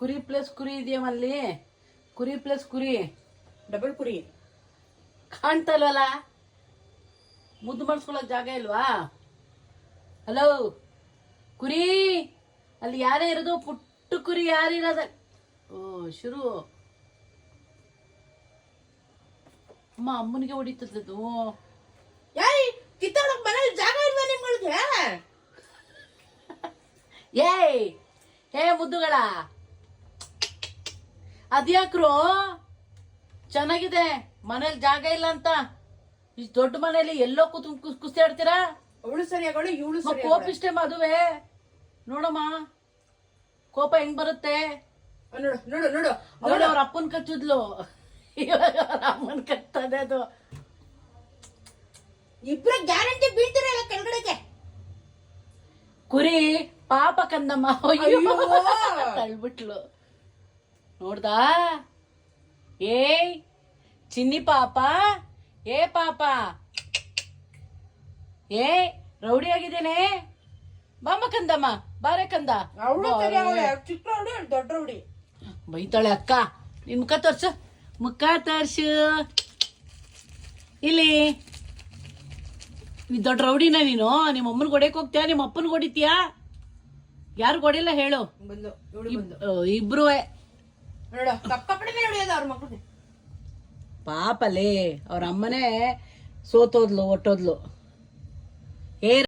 ಕುರಿ ಪ್ಲಸ್ ಕುರಿ ಇದೆಯಮ್ಮಲ್ಲಿ. ಕುರಿ ಪ್ಲಸ್ ಕುರಿ, ಡಬಲ್ ಕುರಿ. ಕಾಣ್ತಲ್ವಲ್ಲ? ಮುದ್ದು ಮಾಡಿಸ್ಕೊಳಕ್ ಜಾಗ ಇಲ್ವಾ? ಹಲೋ ಕುರಿ, ಅಲ್ಲಿ ಯಾರೇ ಇರೋದು? ಪುಟ್ಟು ಕುರಿ ಯಾರಿರೋದ? ಓ ಶುರು. ಅಮ್ಮ ಅಮ್ಮನಿಗೆ ಹೊಡಿತದ್ದು. ಯಾಯ್ ಕಿತ್ತಾಡಕ್ ಮನೇಲಿ ಜಾಗ ಇಲ್ವಾ ನಿಮ್ಗಳಿಗೆ? ಏಯ್ ಹೇ ಮುದ್ದುಗಳ, ಅದ್ಯಾಕ್ರು ಚೆನ್ನಾಗಿದೆ ಮನೇಲಿ ಜಾಗ ಇಲ್ಲ ಅಂತ ಇಷ್ಟು ದೊಡ್ಡ ಮನೇಲಿ ಎಲ್ಲೋ ಕುಸ್ತಿ ಆಡ್ತೀರಾ? ಅವಳು ಸರಿಯಾಗಳು, ಇವಳು ಸರಿ. ಕೋಪ ಇಷ್ಟೇ ಮದುವೆ. ನೋಡಮ್ಮ ಕೋಪ ಹೆಂಗ್ ಬರುತ್ತೆ. ನೋಡು ನೋಡು ನೋಡು. ಅವಳು ಅವ್ರ ಅಪ್ಪನ್ ಕಚ್ಚಿದ್ಲು, ಇವಾಗ ಅವ್ರ ಅಮ್ಮನ್ ಕಚ್ಚದೆ. ಅದು ಇಬ್ರು ಗ್ಯಾರಂಟಿ ಬೀಳ್ತಿರಲ್ಲ ಕೆಳಗಡೆಗೆ. ಕುರಿ ಪಾಪ ಕಂದಮ್ಮ, ಅಯ್ಯೋ ತಳ್ಬಿಟ್ಲು. ನೋಡ್ದಾ? ಏಯ್ ಚಿನ್ನಿ ಪಾಪ, ಏ ಪಾಪ, ಏ ರೌಡಿ ಆಗಿದ್ದೇನೆ. ಬಾಮ ಕಂದಮ್ಮ, ಬಾರೆ ಕಂದ. ಅವಳು ಸರಿಯಾಗಳೆ, ಚಿಕ್ಕ ರೌಡಿ ದೊಡ್ಡ ರೌಡಿ. ಬೈತಾಳೆ ಅಕ್ಕ. ನಿನ್ ಮುಖ ತೋರ್ಸು, ಮುಖ ತೋರ್ಸು. ಇಲ್ಲಿ ನೀ ದೊಡ್ಡ ರೌಡಿನ ನೀನು? ನಿಮ್ಮ ಅಮ್ಮನ ಹೊಡೆಯಕ್ ಹೋಗ್ತೀಯಾ? ನಿಮ್ಮ ಅಪ್ಪನ ಹೊಡಿತೀಯಾ? ಯಾರು ಹೊಡಿಲ್ಲ ಹೇಳು? ಬಂದು ಇವಳು ಬಂದು ಇಬ್ರು ನೋಡು, ಕಪ್ಪಡಿ ಮೇಲೆ ಹೊಡೆಯೋದು ಅವ್ರ ಮಕ್ಕಳಿಗೆ. ಪಾಪಲೇ ಅವ್ರ ಅಮ್ಮನೇ ಸೋತೋದ್ಲು, ಒಟ್ಟೋದ್ಲು.